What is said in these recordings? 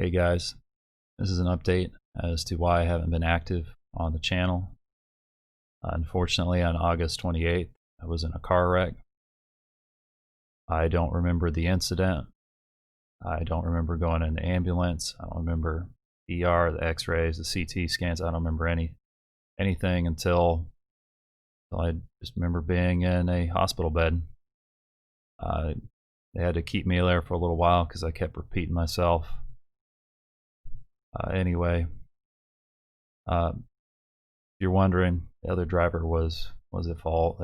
Hey guys, this is an update as to why I haven't been active on the channel. Unfortunately, on August 28th, I was in a car wreck. I don't remember the incident. I don't remember going in the ambulance. I don't remember ER, the x-rays, the CT scans. I don't remember anything until I just remember being in a hospital bed. They had to keep me there for a little while because I kept repeating myself. Anyway, if you're wondering, the other driver was at fault.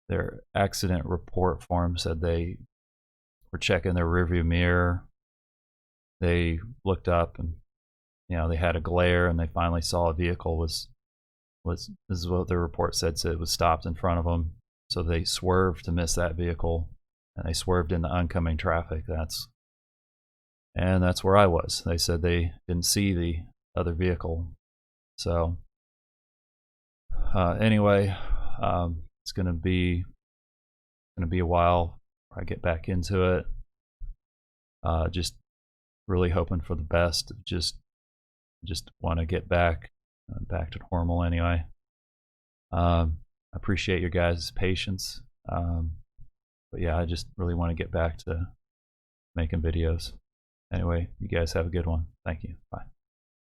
Their accident report form said they were checking their rearview mirror. They looked up and they had a glare, and they finally saw a vehicle was this is what their report said. So it was stopped in front of them. So they swerved to miss that vehicle, and they swerved into oncoming traffic. That's where I was. They said they didn't see the other vehicle. So anyway, it's gonna be a while before I get back into it. Just really hoping for the best. Just want to get back to normal anyway. I appreciate your guys' patience. But yeah, I just really want to get back to making videos. Anyway, you guys have a good one. Thank you. Bye.